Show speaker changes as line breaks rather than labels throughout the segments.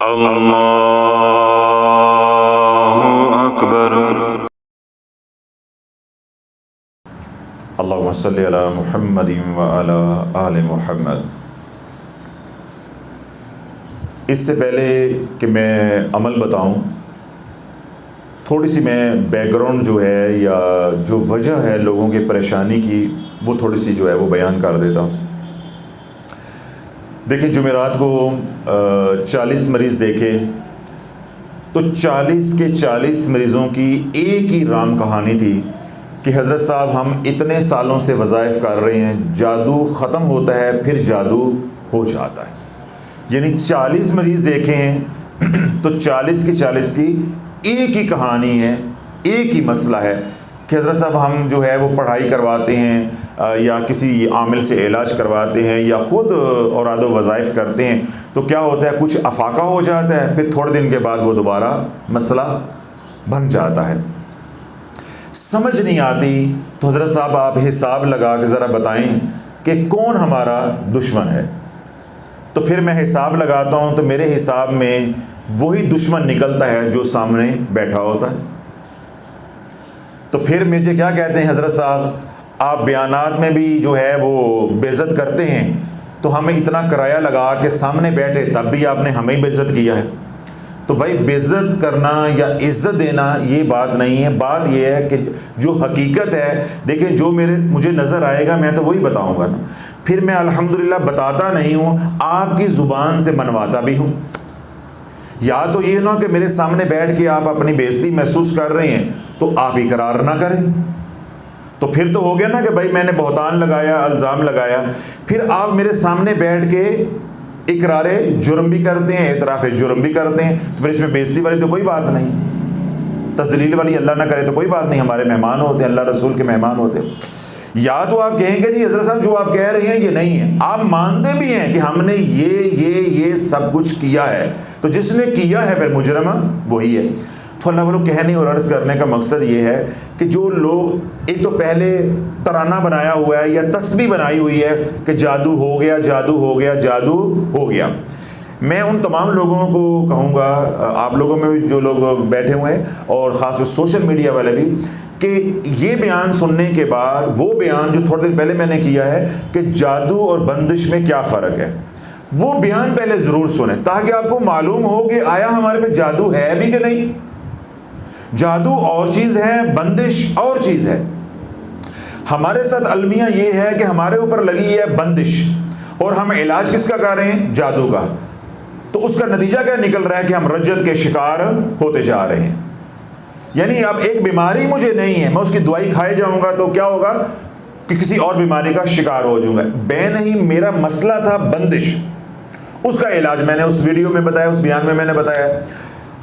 अल्लाहु अकबर। अल्लाहुम्मा सल्लि अला मुहम्मदिन व अला आले मुहम्मद। इससे पहले कि मैं अमल बताऊं, थोड़ी सी मैं बैकग्राउंड जो है या जो वजह है लोगों की परेशानी की, वो थोड़ी सी जो है वो बयान कर देता हूँ। देखिए, जुमेरात को 40 मरीज़ देखे तो 40 के 40 मरीज़ों की एक ही राम कहानी थी कि हज़रत साहब हम इतने सालों से वज़ाइफ कर रहे हैं, जादू ख़त्म होता है फिर जादू हो जाता है। यानी 40 मरीज़ देखे हैं तो 40 के 40 की एक ही कहानी है, एक ही मसला है कि हज़रत साहब हम जो है वो पढ़ाई करवाते हैं या किसी आमिल से इलाज करवाते हैं या ख़ुद औरादो वज़ाइफ करते हैं, तो क्या होता है, कुछ अफाका हो जाता है, फिर थोड़े दिन के बाद वो दोबारा मसला बन जाता है। समझ नहीं आती तो हज़रत साहब आप हिसाब लगा के ज़रा बताएं कि कौन हमारा दुश्मन है। तो फिर मैं हिसाब लगाता हूँ तो मेरे हिसाब में वही दुश्मन निकलता है जो सामने बैठा होता है। तो फिर मुझे क्या कहते हैं हज़रत साहब, आप बयानात में भी जो है वो बेइज्जत करते हैं, तो हमें इतना किराया लगा के सामने बैठे तब भी आपने हमें ही बेइज्जत किया है। तो भाई, बेइज्जत करना या इज़्ज़त देना ये बात नहीं है। बात ये है कि जो हकीकत है, देखिए, जो मुझे नज़र आएगा मैं तो वही बताऊंगा ना। फिर मैं अल्हम्दुलिल्लाह बताता नहीं हूँ, आपकी ज़ुबान से मनवाता भी हूँ। या तो ये ना कि मेरे सामने बैठ के आप अपनी बेइज्जती महसूस कर रहे हैं तो आप इकरार ना करें, तो फिर तो हो गया ना कि भाई मैंने बहतान लगाया, इल्ज़ाम लगाया। फिर आप मेरे सामने बैठ के इकरारे जुर्म भी करते हैं, एतराफ़ जुर्म भी करते हैं, तो फिर इसमें बेइज्जती वाली तो कोई बात नहीं, तज़लील वाली अल्लाह ना करे तो कोई बात नहीं। हमारे मेहमान होते हैं, अल्लाह रसूल के मेहमान होते हैं। या तो आप कहेंगे जी हज़रत साहब जो आप कह रहे हैं ये नहीं है, आप मानते भी हैं कि हमने ये सब कुछ किया है, तो जिसने किया है फिर मुजरम वही है। तो अल्लाह वालों, कहने और अर्ज़ करने का मकसद ये है कि जो लोग एक तो पहले तराना बनाया हुआ है या तस्बीह बनाई हुई है कि जादू हो गया, जादू हो गया, जादू हो गया, मैं उन तमाम लोगों को कहूँगा, आप लोगों में भी जो लोग बैठे हुए हैं और ख़ास कर सोशल मीडिया वाले भी, कि ये बयान सुनने के बाद वो बयान जो थोड़े दिन पहले मैंने किया है कि जादू और बंदिश में क्या फ़र्क है, वो बयान पहले ज़रूर सुने ताकि आपको मालूम हो कि आया हमारे पे जादू है भी कि नहीं। जादू और चीज़ है, बंदिश और चीज़ है। हमारे साथ अलमिया ये है कि हमारे ऊपर लगी है बंदिश और हम इलाज किसका कर रहे हैं, जादू का। तो उसका नतीजा क्या निकल रहा है कि हम रज्जत के शिकार होते जा रहे हैं। यानी अब एक बीमारी मुझे नहीं है, मैं उसकी दवाई खाए जाऊंगा तो क्या होगा कि किसी और बीमारी का शिकार हो जाऊंगा। नहीं, मेरा मसला था बंदिश, उसका इलाज मैंने उस वीडियो में बताया, उस बयान में मैंने बताया।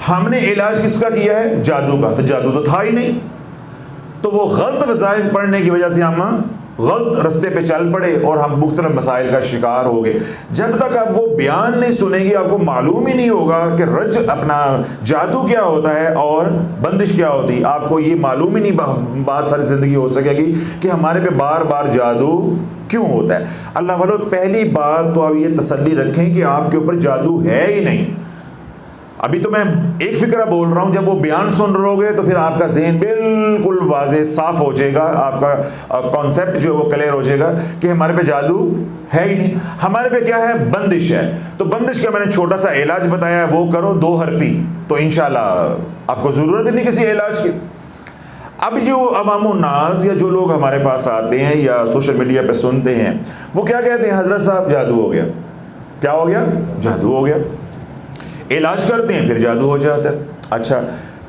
हमने इलाज किसका किया है, जादू का, तो जादू तो था ही नहीं। तो वो गलत वज़ाइफ पढ़ने की वजह से हम गलत रास्ते पे चल पड़े और हम मुख्तलिफ मसाइल का शिकार हो गए। जब तक आप वो बयान नहीं सुनेंगे आपको मालूम ही नहीं होगा कि रज अपना जादू क्या होता है और बंदिश क्या होती है। आपको ये मालूम ही नहीं बात सारी ज़िंदगी हो सकेगी कि हमारे पे बार बार जादू क्यों होता है। अल्लाह वालों, पहली बात तो आप ये तसल्ली रखें कि आपके ऊपर जादू है ही नहीं। अभी तो मैं एक फ़िक्रा बोल रहा हूँ, जब वो बयान सुन रहोगे तो फिर आपका ज़हन बिल्कुल वाज़े साफ़ हो जाएगा, आपका कॉन्सेप्ट जो है वो क्लियर हो जाएगा कि हमारे पे जादू है ही नहीं, हमारे पे क्या है, बंदिश है। तो बंदिश का मैंने छोटा सा इलाज बताया, वो करो 2 हरफी, तो इंशाल्लाह आपको ज़रूरत ही नहीं किसी इलाज की। अब जो अवामुन्नास या जो लोग हमारे पास आते हैं या सोशल मीडिया पे सुनते हैं, वो क्या कहते हैं, हज़रत साहब जादू हो गया। क्या हो गया, जादू हो गया। इलाज करते हैं फिर जादू हो जाता है। अच्छा,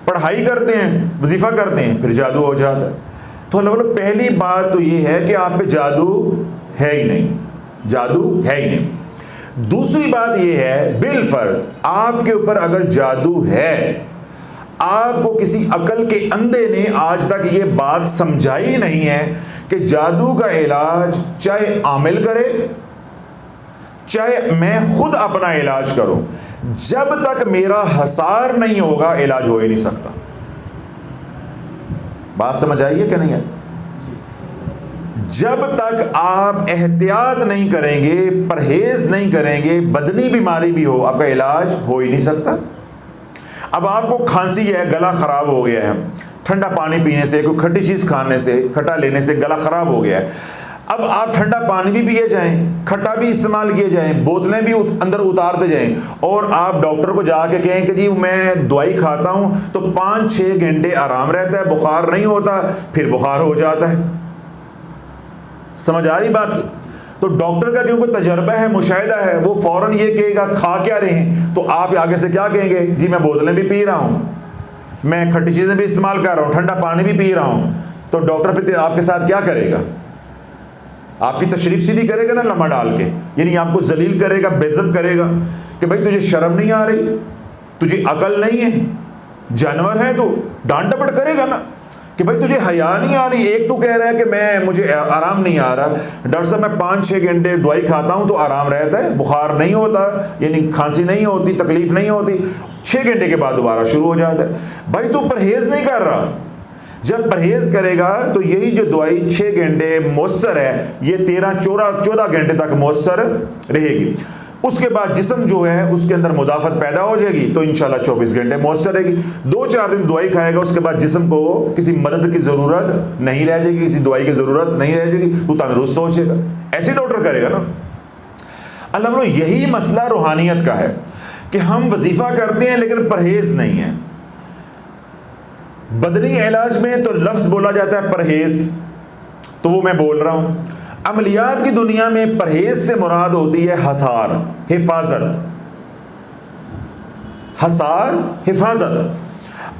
पढ़ाई करते हैं, वजीफ़ा करते हैं, फिर जादू हो जाता है। तो अल्लाह वालों, पहली बात तो ये है कि आप पे जादू है ही नहीं, जादू है ही नहीं। दूसरी बात ये है, बिलफर्ज आपके ऊपर अगर जादू है, आपको किसी अकल के अंधे ने आज तक ये बात समझाई नहीं है कि जादू का इलाज चाहे आमिल करे चाहे मैं खुद अपना इलाज करूं, जब तक मेरा हसार नहीं होगा इलाज हो ही नहीं सकता। बात समझ आई है कि नहीं है? जब तक आप एहतियात नहीं करेंगे, परहेज नहीं करेंगे, बदनी बीमारी भी हो, आपका इलाज हो ही नहीं सकता। अब आपको खांसी है, गला खराब हो गया है, ठंडा पानी पीने से, कोई खट्टी चीज़ खाने से, खट्टा लेने से गला खराब हो गया है। अब आप ठंडा पानी भी पिए जाएं, खट्टा भी इस्तेमाल किए जाएं, बोतलें भी अंदर उतारते जाएं, और आप डॉक्टर को जाके कहें कि जी मैं दवाई खाता हूं तो 5-6 घंटे आराम रहता है, बुखार नहीं होता, फिर बुखार हो जाता है। समझ आ रही बात की? तो डॉक्टर का क्योंकि तजर्बा है, मुशाहिदा है, वो फौरन ये कहेगा खा क्या रहे हैं, तो आप आगे से क्या कहेंगे? जी मैं बोतलें भी पी रहा हूं, मैं खट्टी चीज़ें भी इस्तेमाल कर रहा हूं, ठंडा पानी भी पी रहा हूं। तो डॉक्टर फिर आपके साथ क्या करेगा? आपकी तशरीफ सीधी करेगा ना लम्हा डाल के, यानी आपको जलील करेगा, बेइज्जत करेगा कि भाई तुझे शर्म नहीं आ रही, तुझे अकल नहीं है, जानवर है तो डांट डपट करेगा ना कि भाई तुझे हया नहीं आ रही। एक तो कह रहा है कि मुझे आराम नहीं आ रहा, डॉक्टर साहब मैं 5-6 घंटे दवाई खाता हूं तो आराम रहता है, बुखार नहीं होता, यानी खांसी नहीं होती, तकलीफ नहीं होती, 6 घंटे के बाद दोबारा शुरू हो जाता है। भाई तू परहेज नहीं कर रहा। जब परहेज करेगा तो यही जो दवाई 6 घंटे मौसर है, ये 13-14 घंटे तक मौसर रहेगी। उसके बाद जिस्म जो है उसके अंदर मुदाफत पैदा हो जाएगी, तो इंशाल्लाह 24 घंटे मौसर रहेगी। 2-4 दिन दवाई खाएगा, उसके बाद जिस्म को किसी मदद की ज़रूरत नहीं रह जाएगी, किसी दवाई की ज़रूरत नहीं रह जाएगी, तो तंदुरुस्त हो जाएगा। ऐसे डॉक्टर करेगा ना। अल्लाह बोलो यही मसला रूहानियत का है कि हम वजीफ़ा करते हैं लेकिन परहेज नहीं है। बदनी इलाज में तो लफ्ज़ बोला जाता है परहेज, तो वो मैं बोल रहा हूँ। अमलियात की दुनिया में परहेज से मुराद होती है हसार, हिफाजत। हसार, हिफाजत।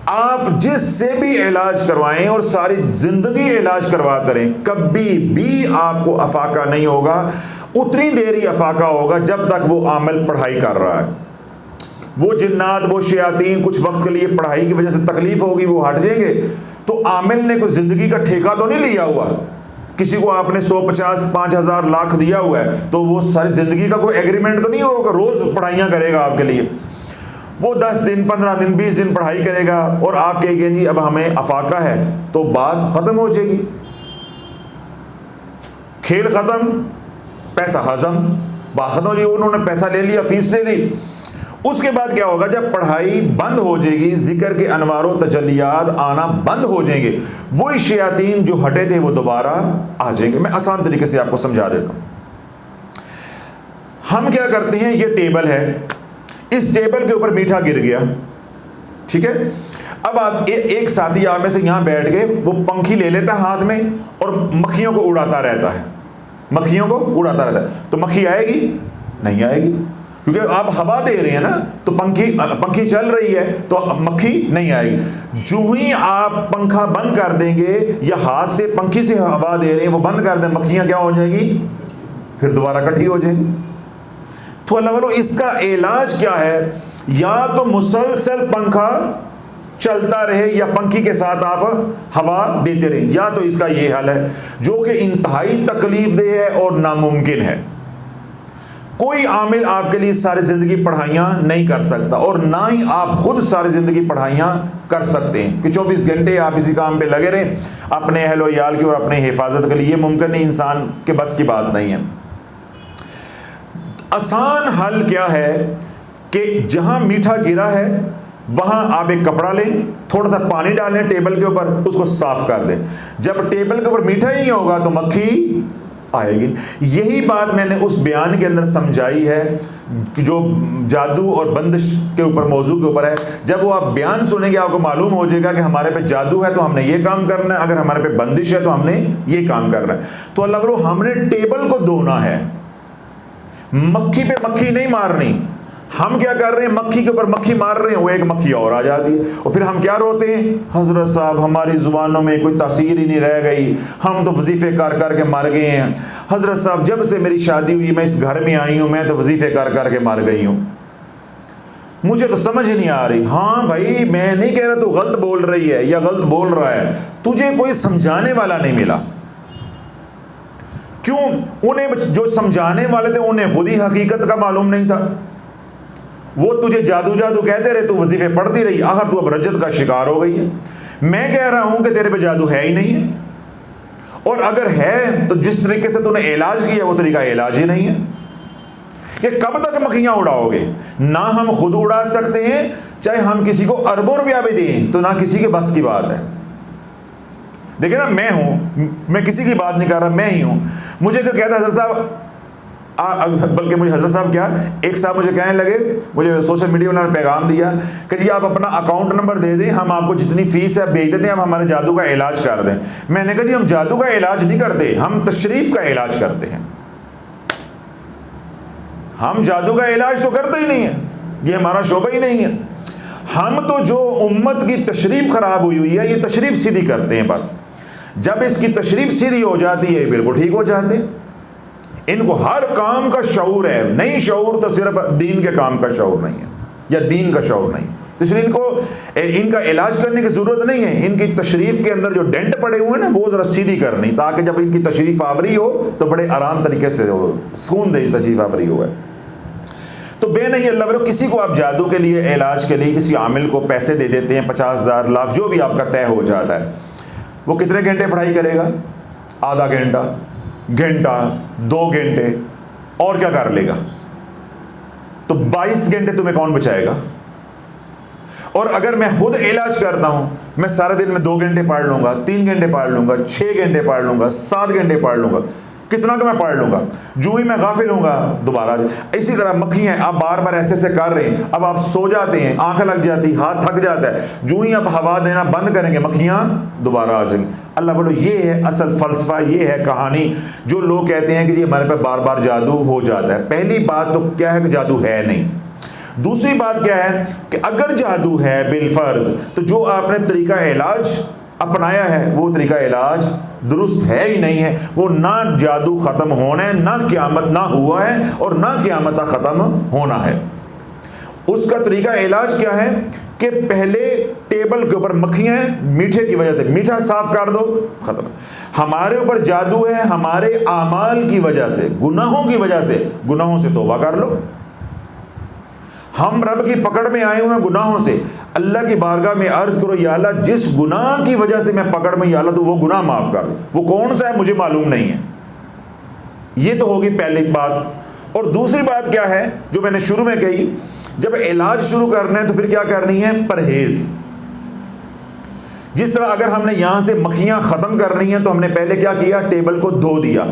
आप जिससे भी इलाज करवाएं और सारी जिंदगी इलाज करवाते रहें, कभी भी आपको अफाका नहीं होगा। उतनी देर ही अफाका होगा जब तक वो आमिल पढ़ाई कर रहा है। वो जिन्नात, वो शयातीन कुछ वक्त के लिए पढ़ाई की वजह से तकलीफ होगी, वो हट जाएंगे। तो आमिल ने कोई जिंदगी का ठेका तो नहीं लिया हुआ। किसी को आपने 100-50, 5,000 लाख दिया हुआ है तो वो सारी जिंदगी का कोई एग्रीमेंट तो नहीं होगा, रोज पढ़ाइयाँ करेगा आपके लिए। वो 10 दिन, 15 दिन, 20 दिन पढ़ाई करेगा और आप कहेंगे जी अब हमें अफाका है, तो बात खत्म हो जाएगी। खेल खत्म, पैसा हजम, बात खत्म हो जाएगी। उन्होंने पैसा ले लिया, फीस ले ली। उसके बाद क्या होगा? जब पढ़ाई बंद हो जाएगी, जिक्र के अनवारों तजल्लियात आना बंद हो जाएंगे, वही शयातीन जो हटे थे वो दोबारा आ जाएंगे। मैं आसान तरीके से आपको समझा देता हूं। हम क्या करते हैं, ये टेबल है, इस टेबल के ऊपर मीठा गिर गया, ठीक है। अब आप एक साथी आप में से यहां बैठ के वो पंखी ले लेता है हाथ में और मक्खियों को उड़ाता रहता है, मक्खियों को उड़ाता रहता है। तो मक्खी आएगी? नहीं आएगी, क्योंकि आप हवा दे रहे हैं ना, तो पंखी चल रही है तो मक्खी नहीं आएगी। जो ही आप पंखा बंद कर देंगे या हाथ से पंखी से हवा दे रहे हैं वो बंद कर दें, मक्खियां क्या हो जाएगी? फिर दोबारा इकट्ठी हो जाएगी। तो अल्लाह वालों इसका इलाज क्या है? या तो मुसलसल पंखा चलता रहे या पंखी के साथ आप हवा देते रहे, या तो इसका ये हल है जो कि इंतहाई तकलीफ दे है और नामुमकिन है। कोई आमिल आपके लिए सारी ज़िंदगी पढ़ाइयाँ नहीं कर सकता और ना ही आप खुद सारी ज़िंदगी पढ़ाइयाँ कर सकते हैं कि 24 घंटे आप इसी काम पे लगे रहें अपने अहल व याल की और अपने हिफाजत के लिए। मुमकिन नहीं, इंसान के बस की बात नहीं है। आसान हल क्या है कि जहाँ मीठा गिरा है वहाँ आप एक कपड़ा लें, थोड़ा सा पानी डालें टेबल के ऊपर, उसको साफ कर दें। जब टेबल के ऊपर मीठा ही नहीं होगा तो मक्खी आएगी। यही बात मैंने उस बयान के अंदर समझाई है जो जादू और बंदिश के ऊपर, मौजू के ऊपर है। जब वो आप बयान सुनेंगे आपको मालूम हो जाएगा कि हमारे पे जादू है तो हमने ये काम करना है, अगर हमारे पे बंदिश है तो हमने ये काम करना है। तो अल्लाह वालों हमने टेबल को धोना है, मक्खी पे मक्खी नहीं मारनी। हम क्या कर रहे हैं? मक्खी के ऊपर मक्खी मार रहे हैं, वो एक मक्खी और आ जाती है और फिर हम क्या रोते हैं? हजरत साहब हमारी ज़ुबानों में कोई तासीर ही नहीं रह गई, हम तो वजीफ़े कर कर के मर गए हैं। हजरत साहब जब से मेरी शादी हुई मैं इस घर में आई हूँ, मैं तो वजीफ़े कर कर के मर गई हूँ, मुझे तो समझ ही नहीं आ रही। हाँ भाई, मैं नहीं कह रहा तू गलत बोल रही है या गलत बोल रहा है, तुझे कोई समझाने वाला नहीं मिला। क्यों? उन्हें जो समझाने वाले थे उन्हें खुद ही हकीकत का मालूम नहीं था। वो तुझे जादू जादू कहते रहे, तू वजीफे पढ़ती रही, आखिर तू अब रज्जत का शिकार हो गई है। मैं कह रहा हूं कि तेरे पे जादू है ही नहीं है और अगर है तो जिस तरीके से तूने इलाज किया वो तरीका इलाज ही नहीं है। कि कब तक मक्खियां उड़ाओगे? ना हम खुद उड़ा सकते हैं, चाहे हम किसी को अरबों रुपया भी दें तो ना किसी के बस की बात है। देखिए ना, मैं हूं, मैं किसी की बात नहीं कर रहा, मैं ही हूं। मुझे तो कहता हजरत साहब, बल्कि मुझे हजरत साहब क्या, एक साहब मुझे कहने लगे, मुझे सोशल मीडिया वालों ने पैगाम दिया कि जी आप अपना अकाउंट नंबर दे दें, हम आपको जितनी फीस है भेज देते हैं, आप हमारे जादू का इलाज कर दें। मैंने कहा जी हम जादू का इलाज नहीं करते, हम तशरीफ का इलाज करते हैं। हम जादू का इलाज तो करते ही नहीं है, ये हमारा शोबा ही नहीं है। हम तो जो उम्मत की तशरीफ खराब हुई है, ये तशरीफ सीधी करते हैं। बस जब इसकी तशरीफ सीधी हो जाती है बिल्कुल ठीक हो जाते हैं। इनको हर काम का शऊर है, नहीं शऊर तो सिर्फ दीन के काम का शऊर नहीं है या दीन का शऊर नहीं, इसलिए इनका इलाज करने की जरूरत नहीं है। इनकी तशरीफ के अंदर जो डेंट पड़े हुए हैं ना, वो जरा सीधी करनी, ताकि जब इनकी तशरीफ आवरी हो तो बड़े आराम तरीके से हो, सुकून देश तशरीफ आवरी हो। तो बे नहीं अल्लाह वालों, किसी को आप जादू के लिए, इलाज के लिए किसी आमिल को पैसे दे देते हैं, 50,000 लाख जो भी आपका तय हो जाता है, वो कितने घंटे पढ़ाई करेगा? आधा घंटा, घंटा, 2 घंटे, और क्या कर लेगा? तो 22 घंटे तुम्हें कौन बचाएगा? और अगर मैं खुद इलाज करता हूं, मैं सारे दिन में 2 घंटे पढ़ लूंगा, 3 घंटे पढ़ लूंगा, 6 घंटे पढ़ लूंगा, 7 घंटे पढ़ लूंगा, कितना का मैं पढ़ लूंगा, जो ही मैं गाफिल होऊंगा दोबारा। इसी तरह मक्खियां, आप बार बार ऐसे कर रहे हैं, अब आप सो जाते हैं, आंख लग जाती, हाथ थक जाता है, जो ही आप हवा देना बंद करेंगे मक्खियां दोबारा आ जाएंगी। अल्लाह बोलो, ये है असल फलसफा, ये है कहानी। जो लोग कहते हैं कि जी हमारे पे बार बार जादू हो जाता है, पहली बात तो क्या है कि जादू है नहीं। दूसरी बात क्या है कि अगर जादू है बिलफर्ज, तो जो आपने तरीका इलाज अपनाया है वो तरीका इलाज दुरुस्त है ही नहीं है। वो ना जादू ख़त्म होना है, ना क़यामत ना हुआ है, और ना क़यामत ख़त्म होना है। उसका तरीका इलाज क्या है कि पहले टेबल के ऊपर मक्खियाँ हैं, मीठे की वजह से मीठा साफ कर दो, ख़त्म। हमारे ऊपर जादू है हमारे आमाल की वजह से, गुनाहों की वजह से, गुनाहों से तौबा कर लो। हम रब की पकड़ में आए हुए हैं गुनाहों से, अल्लाह की बारगाह में अर्ज करो, या अल्लाह जिस गुनाह की वजह से मैं पकड़ में, या अल्लाह तो वो गुनाह माफ़ कर दे। वो कौन सा है मुझे मालूम नहीं है। ये तो होगी पहली बात। और दूसरी बात क्या है जो मैंने शुरू में कही, जब इलाज शुरू करना है तो फिर क्या करनी है? परहेज। जिस तरह अगर हमने यहां से मक्खियां ख़त्म करनी है तो हमने पहले क्या किया? टेबल को धो दिया।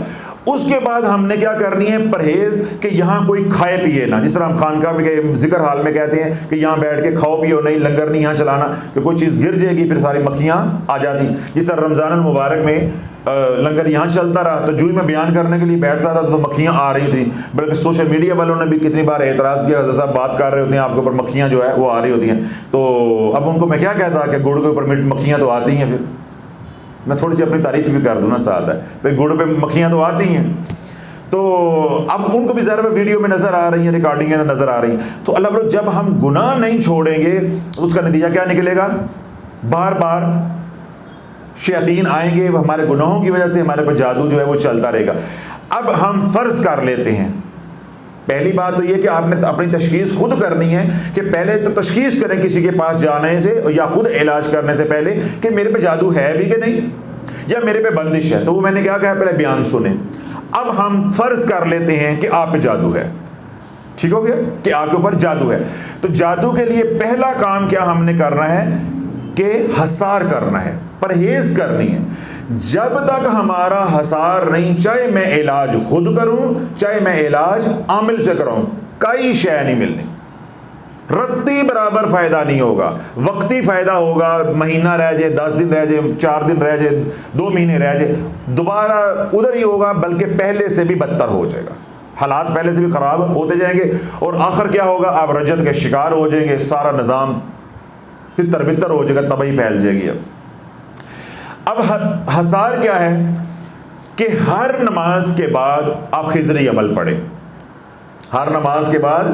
उसके बाद हमने क्या करनी है? परहेज, कि यहाँ कोई खाए पिए ना। जिस तरह हम खानका में जिक्र हाल में कहते हैं कि यहाँ बैठ के खाओ पियो नहीं, लंगर नहीं यहाँ चलाना, कि कोई चीज़ गिर जाएगी फिर सारी मक्खियाँ आ जाती। जिस तरह रमज़ान मुबारक में लंगर यहाँ चलता रहा तो जो ही मैं बयान करने के लिए बैठता था तो मक्खियाँ आ रही थी, बल्कि सोशल मीडिया वालों ने भी कितनी बार एतराज़ किया, हज़रत साहब बात कर रहे होते हैं आपके ऊपर मक्खियाँ जो है वो आ रही होती हैं। तो अब उनको मैं क्या कहता कि गुड़ के ऊपर मक्खियाँ तो आती हैं। फिर मैं थोड़ी सी अपनी तारीफ़ भी कर दूँ ना साथ है, भाई गुड़ पे मक्खियाँ तो आती हैं। तो अब उनको भी ज़रा वीडियो में नज़र आ रही हैं, रिकॉर्डिंग में नज़र आ रही हैं। तो अल्लाह बोलो, जब हम गुनाह नहीं छोड़ेंगे तो उसका नतीजा क्या निकलेगा? बार बार शैतान आएंगे, हमारे गुनाहों की वजह से हमारे पर जादू जो है वो चलता रहेगा। अब हम फ़र्ज़ कर लेते हैं, पहली बात तो ये कि आपने अपनी तशख़ीस खुद करनी है, कि पहले तो तशख़ीस करें किसी के पास जाने से या खुद इलाज करने से पहले कि मेरे पे जादू है भी कि नहीं, या मेरे पे बंदिश है। तो वो मैंने क्या कहा, पहले बयान सुने। अब हम फ़र्ज़ कर लेते हैं कि आप पे जादू है, ठीक हो गया, कि आपके ऊपर जादू है। तो जादू के लिए पहला काम क्या हमने करना है कि हसार करना है, परहेज़ करनी है। जब तक हमारा हसार नहीं, चाहे मैं इलाज खुद करूं चाहे मैं इलाज आमिल से कराऊं, कई शय नहीं मिलनी, रत्ती बराबर फ़ायदा नहीं होगा। वक्ती फ़ायदा होगा, महीना रह जाए, 10 दिन रह जाए, 4 दिन रह जाए, 2 महीने रह जाए, दोबारा उधर ही होगा, बल्कि पहले से भी बदतर हो जाएगा, हालात पहले से भी ख़राब होते जाएंगे। और आखिर क्या होगा? आप रजत के शिकार हो जाएंगे, सारा निज़ाम तितर बितर हो जाएगा, तबाही फैल जाएगी। अब हसार क्या है कि हर नमाज के बाद आप खिजरी अमल पढ़ें, हर नमाज के बाद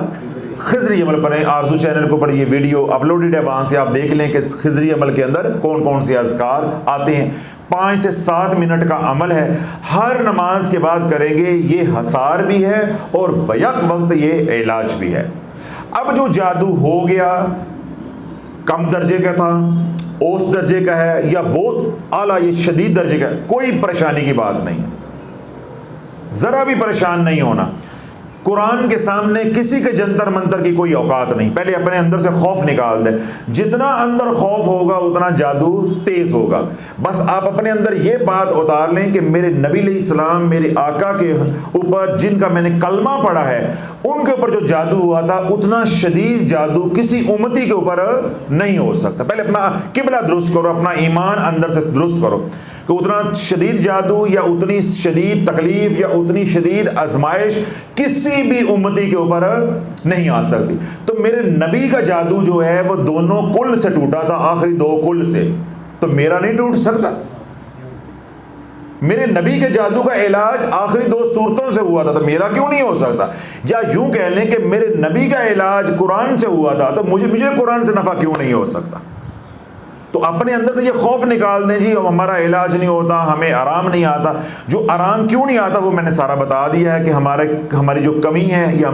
खिजरी अमल पढ़ें। आरजू चैनल के ऊपर ये वीडियो अपलोडेड है, वहाँ से आप देख लें कि खिजरी अमल के अंदर कौन कौन से अज़कार आते हैं। 5 से 7 मिनट का अमल है, हर नमाज के बाद करेंगे। ये हसार भी है और बैक वक्त ये इलाज भी है। अब जो जादू हो गया, कम दर्जे का था, औसत दर्जे का है या बहुत आला ये शदीद दर्जे का है, कोई परेशानी की बात नहीं है, ज़रा भी परेशान नहीं होना। कुरान के सामने किसी के जंतर मंतर की कोई औकात नहीं। पहले अपने अंदर से खौफ निकाल दे, जितना अंदर खौफ होगा उतना जादू तेज होगा। बस आप अपने अंदर ये बात उतार लें कि मेरे नबी अलैहिस्सलाम, मेरे आका के ऊपर जिनका मैंने कलमा पढ़ा है, उनके ऊपर जो जादू हुआ था उतना शदीद जादू किसी उम्मती के ऊपर नहीं हो सकता। पहले अपना किबला दुरुस्त करो, अपना ईमान अंदर से दुरुस्त करो कि उतना शदीद जादू या उतनी शदीद तकलीफ या उतनी शदीद आजमाइश किसी भी उम्मती के ऊपर नहीं आ सकती। तो मेरे नबी का जादू जो है वो दोनों कुल से टूटा था, आखिरी दो कुल से, तो मेरा नहीं टूट सकता। मेरे नबी के जादू का इलाज आखिरी दो सूरतों से हुआ था, तो मेरा क्यों नहीं हो सकता? या यूं कह लें कि मेरे नबी का इलाज कुरान से हुआ था, तो मुझे कुरान से नफा क्यों नहीं हो सकता? तो अपने अंदर से ये खौफ निकाल दें, जी अब हमारा इलाज नहीं होता, हमें आराम नहीं आता। जो आराम क्यों नहीं आता वो मैंने सारा बता दिया है कि हमारी जो कमी है या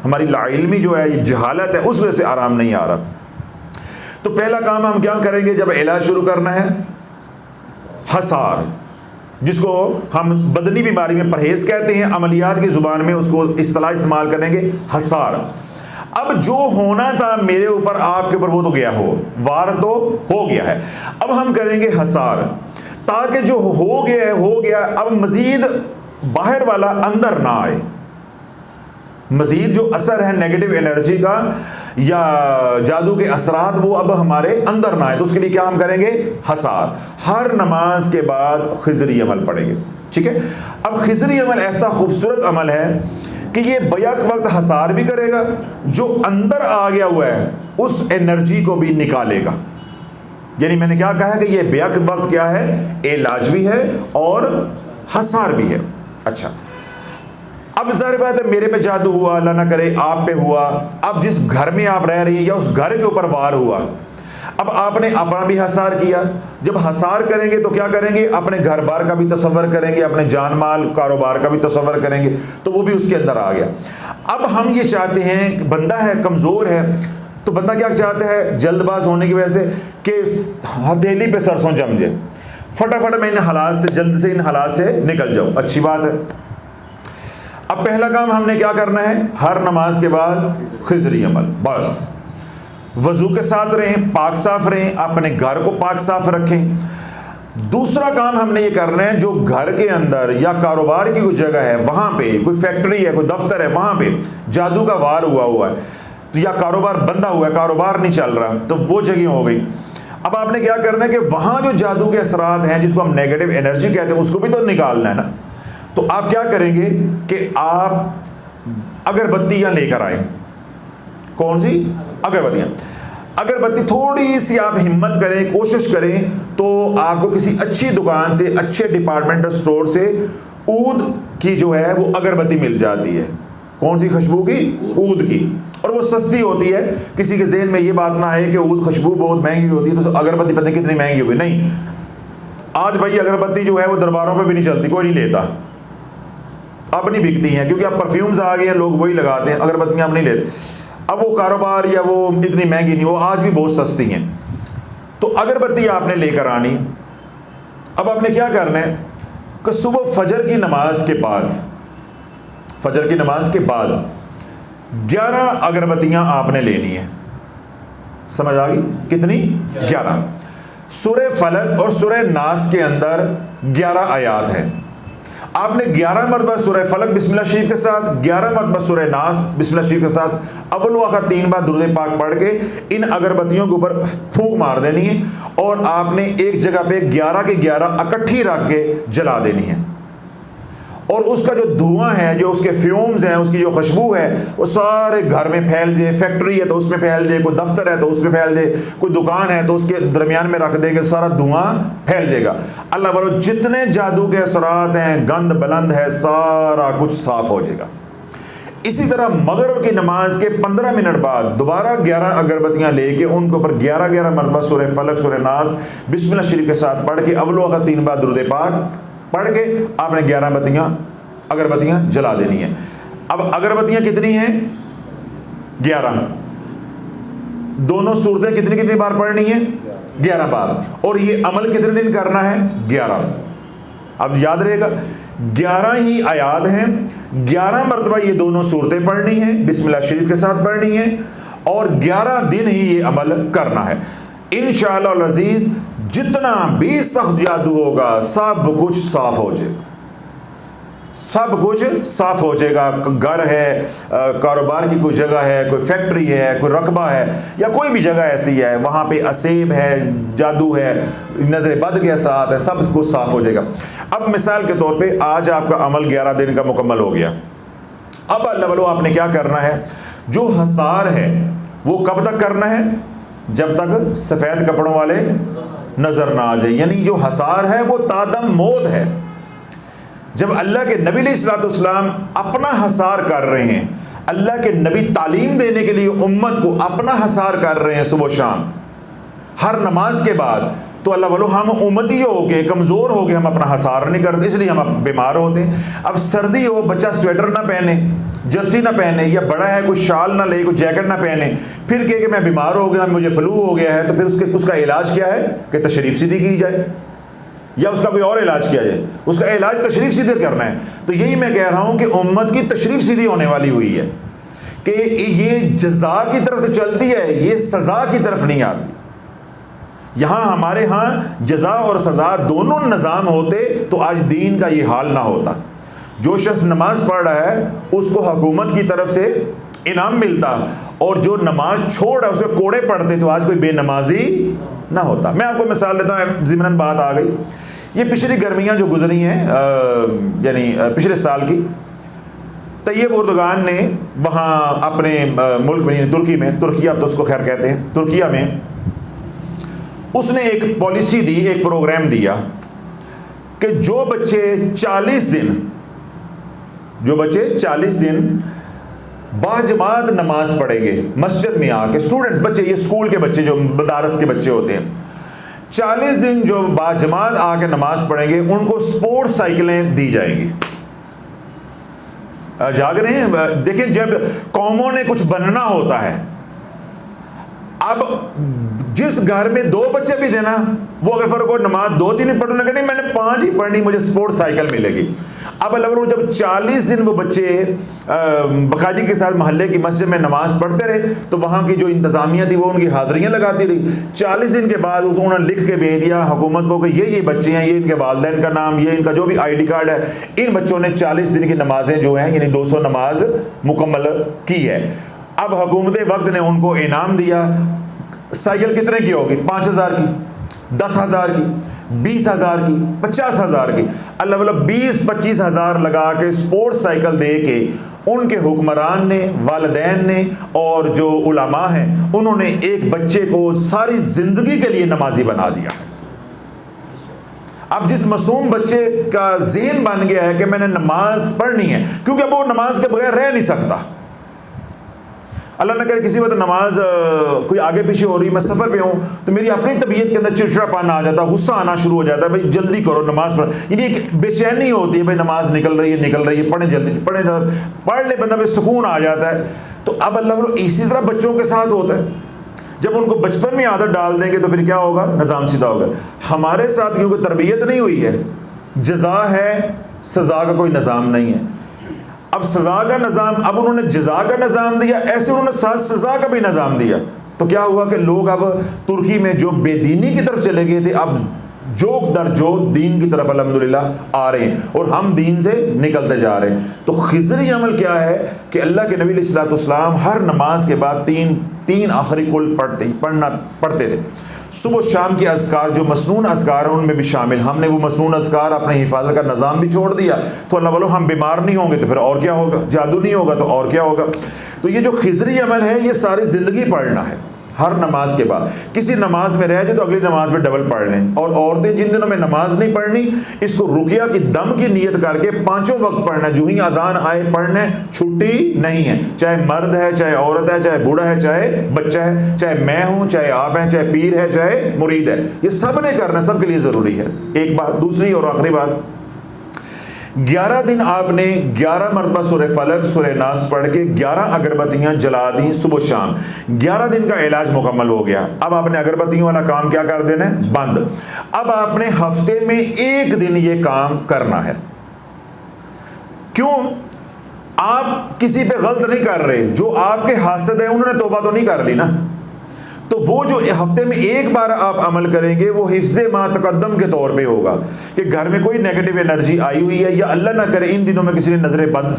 हमारी लाइल्मी जो है, ये जहालत है, उस वजह से आराम नहीं आ रहा। तो पहला काम हम क्या करेंगे जब इलाज शुरू करना है? हसार, जिसको हम बदनी बीमारी में परहेज कहते हैं, अमलियात की जुबान में उसको इस्तिलाह इस्तेमाल करेंगे हसार। अब जो होना था मेरे ऊपर आपके ऊपर वो तो गया, वार तो हो गया है, अब हम करेंगे हसार, ताकि जो हो गया, अब मजीद बाहर वाला अंदर ना आए। मजीद जो असर है नेगेटिव एनर्जी का या जादू के असरात वो अब हमारे अंदर ना आए। तो उसके लिए क्या हम करेंगे? हसार। हर नमाज के बाद खिजरी अमल पढ़ेंगे, ठीक है। अब खिजरी अमल ऐसा खूबसूरत अमल है कि ये बैक वक्त हसार भी करेगा, जो अंदर आ गया हुआ है उस एनर्जी को भी निकालेगा। यानी मैंने क्या कहा कि ये बैक वक्त क्या है? इलाज भी है और हसार भी है। अच्छा, अब ज़ाहिर बात है मेरे पे जादू हुआ, अल्लाह ना करे आप पे हुआ, अब जिस घर में आप रह रही हैं या उस घर के ऊपर वार हुआ, अब आपने अपना भी हसार किया। जब हसार करेंगे तो क्या करेंगे? अपने घर बार का भी तसव्वुर करेंगे, अपने जान माल कारोबार का भी तसव्वुर करेंगे, तो वो भी उसके अंदर आ गया। अब हम ये चाहते हैं कि बंदा है कमज़ोर है, तो बंदा क्या चाहता है? जल्दबाज होने की वजह से कि हथेली पे सरसों जम जाए, फटाफट मैं इन हालात से जल्द से इन हालात से निकल जाऊँ। अच्छी बात है। अब पहला काम हमने क्या करना है? हर नमाज के बाद खिजरी अमल, बस वजू के साथ रहें, पाक साफ रहें, अपने घर को पाक साफ रखें। दूसरा काम हमने ये करना है, जो घर के अंदर या कारोबार की कोई जगह है, वहाँ पे कोई फैक्ट्री है, कोई दफ्तर है, वहाँ पे जादू का वार हुआ है, तो या कारोबार बंदा हुआ है, कारोबार नहीं चल रहा, तो वो जगह हो गई। अब आपने क्या करना है कि वहाँ जो जादू के असरात हैं, जिसको हम नेगेटिव एनर्जी कहते हैं, उसको भी तो निकालना है ना। तो आप क्या करेंगे कि आप अगरबत्तियाँ लेकर आए। कौन सी? अगरबत्तियाँ। अगरबत्ती थोड़ी सी आप हिम्मत करें, कोशिश करें तो आपको किसी अच्छी दुकान से, अच्छे डिपार्टमेंटल स्टोर से ऊद की जो है वो अगरबत्ती मिल जाती है। कौन सी खुशबू की? ऊद की। और वो सस्ती होती है। किसी के ज़हन में ये बात ना आए कि ऊद खुशबू बहुत महंगी होती है, तो अगरबत्ती पता नहीं कितनी महंगी होगी। नहीं, आज भाई अगरबत्ती जो है वो दरबारों पे भी नहीं चलती, कोई नहीं लेता, अब नहीं बिकती हैं, क्योंकि अब परफ्यूम्स आ गए हैं, लोग वही लगाते हैं, अगरबत्तियाँ अब नहीं लेते। अब वो कारोबार या वो इतनी महंगी नहीं, वो आज भी बहुत सस्ती हैं। तो अगरबत्ती आपने लेकर आनी। अब आपने क्या करना है कि सुबह फजर की नमाज के बाद, फजर की नमाज के बाद 11 अगरबत्तियां आपने लेनी है। समझ आ गई? कितनी? 11। सूरह फलक और सूरह नास के अंदर 11 आयात हैं। आपने 11 मरतबा सूरह फलक बिस्मिल्लाह शरीफ के साथ, 11 मरतबा सूरह नास बिस्मिल्लाह शरीफ के साथ अव्वल व आखिर 3 बार दुरूद पाक पढ़ के इन अगरबत्तियों के ऊपर फूंक मार देनी है, और आपने एक जगह पे 11 के 11 इकट्ठी रख के जला देनी है। और उसका जो धुआं है, जो उसके फ्यूम्स हैं, उसकी जो खुशबू है, वो सारे घर में फैल जाए। फैक्ट्री है तो उसमें फैल जाए, कोई दफ्तर है तो उसमें फैल जाए, कोई दुकान है तो उसके दरमियान में रख देंगे, सारा धुआं फैल जाएगा। अल्लाह वालों, जितने जादू के असरात हैं, गंद बुलंद है, सारा कुछ साफ हो जाएगा। इसी तरह मगरिब की नमाज के 15 मिनट बाद दोबारा 11 अगरबत्तियाँ लेके उनके ऊपर 11 मरतबा सूरह फलक सूरह नास बिस्मिल्लाह शरीफ के साथ पढ़ के अव्वल व आखिर 3 बार दुरूद पाक पढ़ के आपने 11 अगरबत्तियाँ जला देनी है। अब अगरबत्तियाँ कितनी हैं? 11। दोनों सूरतें कितनी कितनी बार पढ़नी है? 11 बार। और ये अमल कितने दिन करना है? 11। अब याद रहेगा 11 ही आयात हैं, 11 मरतबा ये दोनों सूरतें पढ़नी है, बिस्मिल्लाह शरीफ के साथ पढ़नी है, और 11 दिन ही ये अमल करना है। इंशाअल्लाह अज़ीज़ जितना भी सख्त जादू होगा सब कुछ साफ हो जाएगा, सब कुछ साफ हो जाएगा। घर है, कारोबार की कोई जगह है, कोई फैक्ट्री है, कोई रकबा है, या कोई भी जगह ऐसी है वहाँ पे असेब है, जादू है, नजर बद के साथ है, सब कुछ साफ हो जाएगा। अब मिसाल के तौर पे आज आपका अमल 11 दिन का मुकम्मल हो गया। अब अल्लाह वालों आपने क्या करना है, जो हसार है वो कब तक करना है? जब तक सफ़ेद कपड़ों वाले नजर ना आ जाए, यानी जो हसार है वो तादम मौत है। जब अल्लाह के नबी अलैहिस्सलाम अपना हसार कर रहे हैं, अल्लाह के नबी तालीम देने के लिए उम्मत को अपना हसार कर रहे हैं सुबह शाम हर नमाज के बाद, तो अल्लाह वालों हम उम्मती हो गए, कमज़ोर हो गए, हम अपना हसार नहीं करते, इसलिए हम बीमार होते हैं। अब सर्दी हो, बच्चा स्वेटर ना पहने, जर्सी ना पहने, या बड़ा है कोई शाल ना ले, कोई जैकेट ना पहने, फिर कहे कि मैं बीमार हो गया, मुझे फ्लू हो गया है, तो फिर उसका इलाज क्या है कि तशरीफ़ सीधी की जाए या उसका कोई और इलाज किया जाए। उसका इलाज तशरीफ़ सीधे करना है। तो यही मैं कह रहा हूँ कि उम्मत की तशरीफ़ सीधी होने वाली हुई है कि ये जज़ा की तरफ तो चलती है, ये सज़ा की तरफ नहीं आती। यहाँ हमारे यहाँ जज़ा और सज़ा दोनों निज़ाम होते तो आज दीन का ये हाल ना होता। जो शख्स नमाज पढ़ रहा है उसको हुकूमत की तरफ से इनाम मिलता, और जो नमाज छोड़ रहा है उसे कोड़े पड़ते, तो आज कोई बेनमाजी ना होता। मैं आपको मिसाल देता हूँ, ज़िमरन बात आ गई, ये पिछली गर्मियाँ जो गुजरी हैं, यानी पिछले साल की, तैयब उर्दगान ने वहाँ अपने मुल्क में, तुर्की में, तुर्किया अब तो उसको खैर कहते हैं, तुर्किया में उसने एक पॉलिसी दी, एक प्रोग्राम दिया कि जो बच्चे 40 दिन बाजमात नमाज पढ़ेंगे मस्जिद में आके, स्टूडेंट्स बच्चे, ये स्कूल के बच्चे जो मदारस के बच्चे होते हैं, 40 दिन जो बाजमात आके नमाज पढ़ेंगे उनको स्पोर्ट्स साइकिलें दी जाएंगी। जाग रहे हैं? देखिए, जब कौमों ने कुछ बनना होता है, अब जिस घर में 2 बच्चे भी देना, वो अगर फर्क हो नमाज 2-3 ही पढ़ने लगे, नहीं मैंने 5 ही पढ़नी, मुझे स्पोर्ट्स साइकिल मिलेगी। अब अल्लाह जब 40 दिन वो बच्चे बाकायदगी के साथ मोहल्ले की मस्जिद में नमाज पढ़ते रहे, तो वहाँ की जो इंतज़ामिया थी वो उनकी हाज़िरियाँ लगाती रही। 40 दिन के बाद उन्होंने लिख के भेज दिया हुकूमत को कि ये बच्चे हैं, ये इनके वालिदैन का नाम, ये इनका जो भी ID कार्ड है, इन बच्चों ने 40 दिन की नमाजें जो हैं यानी 200 नमाज मुकम्मल की है। अब हुकूमत वक्त ने उनको इनाम दिया। साइकिल कितने की होगी? 5,000 की, 10,000 की, 20,000 की, 50,000 की। अल्लाह वाला 20-25 हज़ार लगा के स्पोर्ट्स साइकिल दे के उनके हुक्मरान ने, वालिदैन ने और जो उलमा हैं उन्होंने एक बच्चे को सारी ज़िंदगी के लिए नमाजी बना दिया। अब जिस मासूम बच्चे का ज़हन बन गया है कि मैंने नमाज पढ़नी है, क्योंकि अब वो नमाज के बगैर रह नहीं सकता। अल्लाह न करे किसी वक्त नमाज कोई आगे पीछे हो रही, मैं सफ़र पे हूँ, तो मेरी अपनी तबीयत के अंदर चिड़चिड़ापन आ जाता, गुस्सा आना शुरू हो जाता है, भाई जल्दी करो नमाज पढ़, यानी एक बेचैनी होती है, भाई नमाज निकल रही है, पढ़े जल्दी, पढ़ ले बंदा, भाई सुकून आ जाता है। तो अब अल्लाह इसी तरह बच्चों के साथ होता है, जब उनको बचपन में आदत डाल देंगे तो फिर क्या होगा? निज़ाम सीधा होगा। हमारे साथ क्योंकि तरबियत नहीं हुई है, जज़ा है, सज़ा का कोई निज़ाम नहीं है। अब सज़ा का निज़ाम, अब उन्होंने जज़ा का निज़ाम दिया, ऐसे उन्होंने साथ सज़ा का भी निज़ाम दिया, तो क्या हुआ कि लोग अब तुर्की में जो बेदीनी की तरफ चले गए थे, अब जोक दर जो दीन की तरफ अल्हम्दुलिल्लाह आ रहे हैं और हम दीन से निकलते जा रहे हैं। तो खिज़री अमल क्या है कि अल्लाह के नबी अलैहिस्सलाम हर नमाज के बाद तीन आखिरी कुल पढ़ते थे। सुबह शाम के अज़कार जो मसनून अज़कार हैं उनमें भी शामिल। हमने वो मसनून अज़कार अपने हिफाजत का निज़ाम भी छोड़ दिया, तो अल्लाह वालों हम बीमार नहीं होंगे तो फिर और क्या होगा? जादू नहीं होगा तो और क्या होगा? तो ये जो खिज़री अमल है ये सारी ज़िंदगी पढ़ना है। हर नमाज के बाद किसी नमाज में रह जाए तो अगली नमाज में डबल पढ़ लें। और औरतें जिन दिनों में नमाज नहीं पढ़नी, इसको रुकिया की दम की नीयत करके 5 वक्त पढ़ना, जो ही अजान आए पढ़ना, छुट्टी नहीं है। चाहे मर्द है, चाहे औरत है, चाहे बूढ़ा है, चाहे बच्चा है, चाहे मैं हूँ, चाहे आप हैं, चाहे पीर है, चाहे मुरीद है, ये सब ने करना, सबके लिए ज़रूरी है। एक बात। दूसरी और आखिरी बात 11 दिन आपने 11 मरतबा सूरह फलक सूरह नास पढ़ के 11 अगरबत्तियां जला दी सुबह शाम, 11 दिन का इलाज मुकम्मल हो गया। अब आपने अगरबत्तियों वाला काम क्या कर देना है? बंद। अब आपने हफ्ते में 1 दिन ये काम करना है। क्यों? आप किसी पे गलत नहीं कर रहे, जो आपके हासिद है उन्होंने तौबा तो नहीं कर ली ना। तो वो जो हफ्ते में 1 बार आप अमल करेंगे वो हिफ्ज़े मा तक़द्दम के तौर पे होगा कि घर में कोई नेगेटिव एनर्जी आई हुई है, या अल्लाह ना करे इन दिनों में किसी ने नजर बद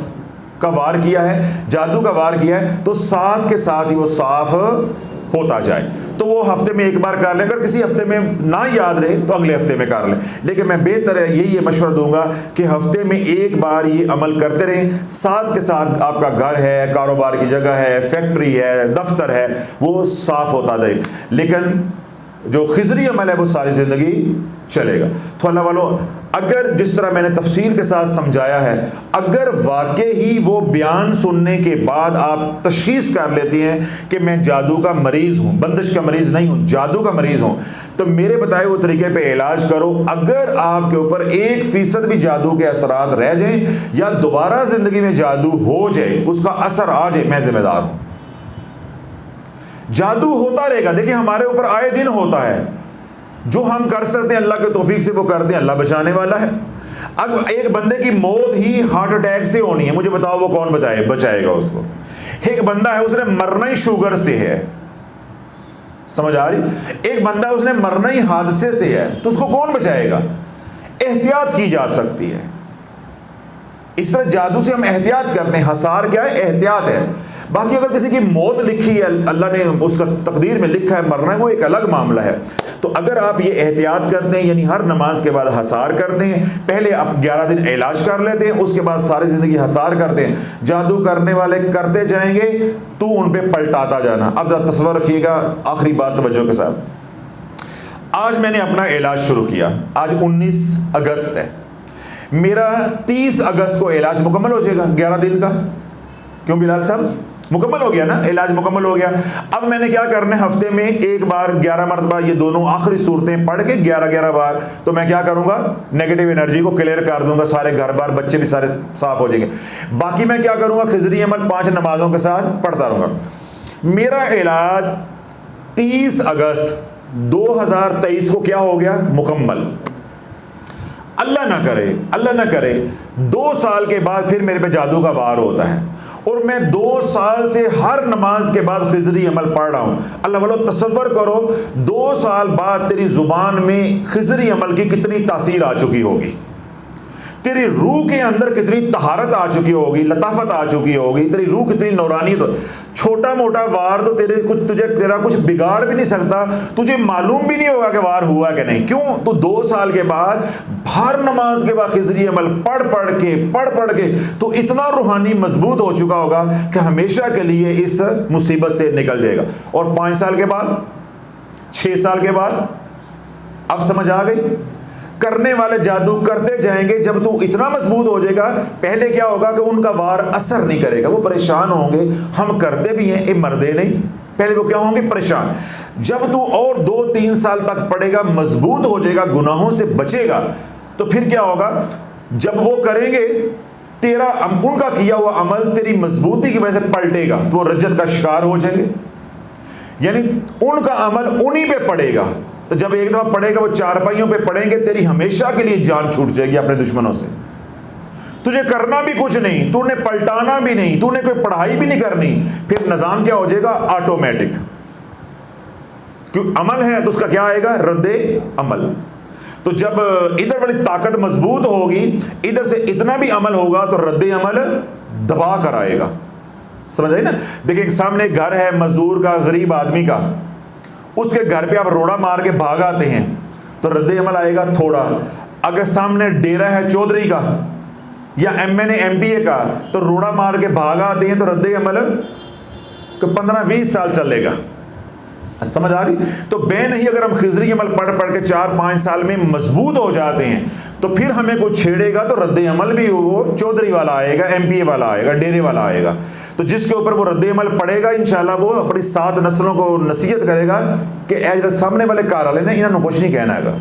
का वार किया है, जादू का वार किया है, तो साथ के साथ ही वो साफ होता जाए। तो वो हफ्ते में 1 बार कर लें। अगर किसी हफ्ते में ना याद रहे तो अगले हफ्ते में कर लें, लेकिन मैं बेहतर है यही मशवरा दूंगा कि हफ्ते में 1 बार ये अमल करते रहें। साथ के साथ आपका घर है, कारोबार की जगह है, फैक्ट्री है, दफ्तर है, वो साफ होता जाए। लेकिन जो खिजरी अमल है वो सारी ज़िंदगी चलेगा। तो अल्लाह वालों, अगर जिस तरह मैंने तफसील के साथ समझाया है, अगर वाकई ही वो बयान सुनने के बाद आप तशखीस कर लेती हैं कि मैं जादू का मरीज़ हूँ, बंदिश का मरीज़ नहीं हूँ, जादू का मरीज़ हूँ, तो मेरे बताए हुए तरीके पे इलाज करो। अगर आपके ऊपर 1% भी जादू के असरात रह जाएं या दोबारा ज़िंदगी में जादू हो जाए, उसका असर आ जाए, मैं जिम्मेदार हूँ। जादू होता रहेगा, देखिए हमारे ऊपर आए दिन होता है। जो हम कर सकते हैं अल्लाह के तौफीक से वो करते हैं, अल्लाह बचाने वाला है। अब एक बंदे की मौत ही हार्ट अटैक से होनी है, मुझे बताओ वो कौन बचाएगा उसको? एक बंदा है उसने मरना ही शुगर से है, समझ आ रही? एक बंदा है उसने मरना ही हादसे से है, तो उसको कौन बचाएगा? एहतियात की जा सकती है। इस तरह जादू से हम एहतियात करते हैं। हसार क्या है? एहतियात है। बाकी अगर किसी की मौत लिखी है, अल्लाह ने उसका तकदीर में लिखा है मरना है, वो एक अलग मामला है। तो अगर आप ये एहतियात करते हैं, यानी हर नमाज के बाद हसार करते हैं, पहले आप 11 दिन इलाज कर लेते हैं, उसके बाद सारी ज़िंदगी हसार करते हैं, जादू करने वाले करते जाएंगे, तो उन पर पलटाता जाना। अब जरा तस्वर रखिएगा, आखिरी बात तवज्जो के साथ। आज मैंने अपना इलाज शुरू किया, आज 19 अगस्त है, मेरा 30 अगस्त को इलाज मुकम्मल हो जाएगा 11 दिन का। क्यों बिलाल साहब? मुकम्मल हो गया ना, इलाज मुकम्मल हो गया। अब मैंने क्या करना है, हफ्ते में 1 बार 11 मरतबा ये दोनों आखिरी सूरतें पढ़ के 11-11 बार, तो मैं क्या करूंगा, नेगेटिव एनर्जी को क्लियर कर दूंगा, सारे घर बार बच्चे भी सारे साफ हो जाएंगे। बाकी मैं क्या करूंगा, खिजरी अमल 5 नमाजों के साथ पढ़ता रहूंगा। मेरा इलाज 30 अगस्त 2023 को क्या हो गया, मुकम्मल। अल्लाह ना करे 2 साल के बाद फिर मेरे पे जादू का वार होता है, और मैं 2 साल से हर नमाज के बाद खिजरी अमल पढ़ रहा हूँ। अल्लाह वालों, तसव्वुर करो 2 साल बाद तेरी जुबान में खिजरी अमल की कितनी तासीर आ चुकी होगी, तेरी रूह के अंदर कितनी तहारत आ चुकी होगी, लताफत आ चुकी होगी, तेरी रूह कितनी नौरानी। तो छोटा मोटा वार तो तेरा कुछ बिगाड़ भी नहीं सकता, तुझे मालूम भी नहीं होगा कि वार हुआ कि नहीं। क्यों? तो 2 साल के बाद हर नमाज के बाद खिजरी अमल पढ़ के तो इतना रूहानी मजबूत हो चुका होगा कि हमेशा के लिए इस मुसीबत से निकल जाएगा। और 5 साल के बाद, 6 साल के बाद, अब समझ आ गई? करने वाले जादू करते जाएंगे, जब तू इतना मजबूत हो जाएगा, पहले क्या होगा कि उनका वार असर नहीं करेगा, वो परेशान होंगे। हम करते भी हैं, ये मरदे नहीं, पहले वो क्या होंगे, परेशान। जब तू और 2-3 साल तक पढ़ेगा, मजबूत हो जाएगा, गुनाहों से बचेगा, तो फिर क्या होगा, जब वो करेंगे तेरा उनका किया हुआ अमल तेरी मजबूती की वजह से पलटेगा, तो वो रज्जत का शिकार हो जाएंगे। यानी उनका अमल उन्हीं पे पड़ेगा, तो जब एक दफा पड़ेगा वो चारपाइयों पे पड़ेंगे, तेरी हमेशा के लिए जान छूट जाएगी अपने दुश्मनों से। तुझे करना भी कुछ नहीं, तूने पलटाना भी नहीं, तूने कोई पढ़ाई भी नहीं करनी, फिर निजाम क्या हो जाएगा, ऑटोमेटिक। क्यों? अमल है तो उसका क्या आएगा, रद्दे अमल। तो जब इधर वाली ताकत मजबूत होगी, इधर से इतना भी अमल होगा, तो रद्दे अमल दबा कर आएगा। समझ आई ना? देखिए सामने एक घर है मजदूर का, गरीब आदमी का, उसके घर पे आप रोड़ा मार के भाग आते हैं तो रद्दे अमल आएगा थोड़ा। अगर सामने डेरा है चौधरी का या MNA MPA का, तो रोड़ा मार के भाग आते हैं तो रद्दे अमल 15-20 साल चलेगा। समझ आ गई? तो बे नहीं, अगर हम खिजरी अमल पढ़ के 4-5 साल में मजबूत हो जाते हैं, तो फिर हमें कुछ छेड़ेगा तो रद्दे अमल भी वो चौधरी वाला आएगा, MPA वाला आएगा, डेरे वाला आएगा। तो जिसके ऊपर वो रद्दे अमल पड़ेगा, इंशाल्लाह वो अपनी 7 नस्लों को नसीहत करेगा कि सामने वाले कार वाले ने इन्होंने कुछ नहीं कहना है,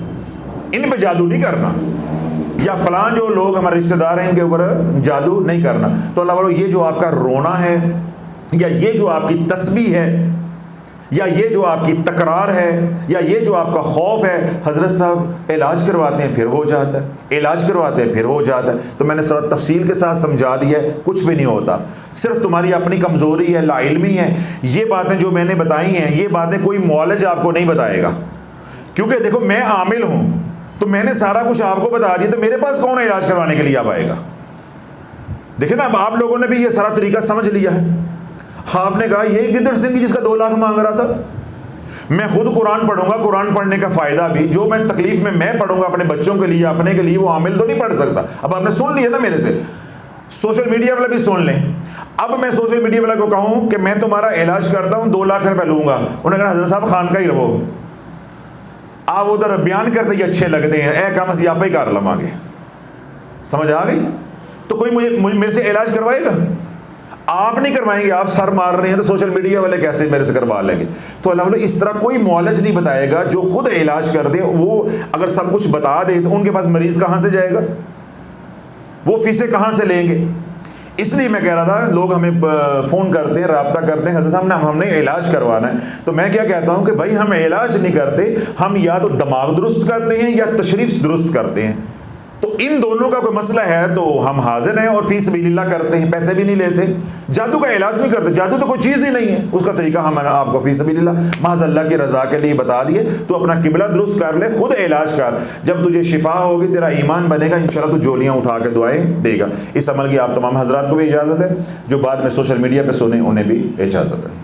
इन पे जादू नहीं करना। या फलां जो लोग हमारे रिश्तेदार हैं इनके ऊपर जादू नहीं करना। तो अल्लाह वालों, ये जो आपका रोना है, या ये जो आपकी तस्बीह है, या ये जो आपकी तकरार है, या ये जो आपका खौफ है, हज़रत साहब इलाज करवाते हैं फिर हो जाता है, इलाज करवाते हैं फिर हो जाता है। तो मैंने थोड़ा तफसील के साथ समझा दिया है, कुछ भी नहीं होता, सिर्फ तुम्हारी अपनी कमज़ोरी है, लाइल्मी है। ये बातें जो मैंने बताई हैं, ये बातें कोई मौलज आपको नहीं बताएगा, क्योंकि देखो मैं आमिल हूँ, तो मैंने सारा कुछ आपको बता दिया, तो मेरे पास कौन इलाज करवाने के लिए अब आएगा? देखिए ना, अब आप लोगों ने भी ये सारा तरीका समझ लिया है। आपने कहा ये गिद्दड़ सिंह जिसका 2 लाख मांग रहा था, मैं खुद कुरान पढ़ूंगा, कुरान पढ़ने का फ़ायदा भी जो मैं तकलीफ में मैं पढ़ूंगा अपने बच्चों के लिए, अपने के लिए, वो आमिल तो नहीं पढ़ सकता। अब आपने सुन लिया ना मेरे से, सोशल मीडिया वाले भी सुन लें। अब मैं सोशल मीडिया वाले को कहूँ कि मैं तुम्हारा इलाज करता हूँ, 2 लाख रुपये लूँगा, उन्होंने कहा हज़रत साहब खान का ही रहो, आप उधर बयान करते ही अच्छे लगते हैं, ए काम असी आप ही कर लवांगे। समझ आ गई? तो कोई मुझे मेरे से इलाज करवाएगा? आप नहीं करवाएंगे, आप सर मार रहे हैं, तो सोशल मीडिया वाले कैसे मेरे से करवा लेंगे? तो अल्लाह वालों, इस तरह कोई मौलज नहीं बताएगा जो खुद इलाज कर दे। वो अगर सब कुछ बता दे तो उनके पास मरीज कहाँ से जाएगा, वो फीसें कहाँ से लेंगे? इसलिए मैं कह रहा था, लोग हमें फ़ोन करते हैं, रब्ता करते हैं, हज़रत साहब हमने इलाज करवाना है। तो मैं क्या कहता हूँ कि भाई हम इलाज नहीं करते, हम या तो दिमाग दुरुस्त करते हैं या तशरीफ़ दुरुस्त करते हैं। तो इन दोनों का कोई मसला है तो हम हाजिर हैं और फीस बिल्लाह करते हैं, पैसे भी नहीं लेते। जादू का इलाज नहीं करते, जादू तो कोई चीज़ ही नहीं है, उसका तरीका हम आपको फीस बिल्लाह महज अल्लाह की रज़ा के लिए बता दिए। तो अपना किबला दुरुस्त कर ले, खुद इलाज कर, जब तुझे शिफा होगी, तेरा ईमान बनेगा, इंशाल्लाह तू जोलियाँ उठा के दुआएं देगा। इस अमल की आप तमाम हजरात को भी इजाज़त है, जो बाद में सोशल मीडिया पर सुने उन्हें भी इजाज़त है।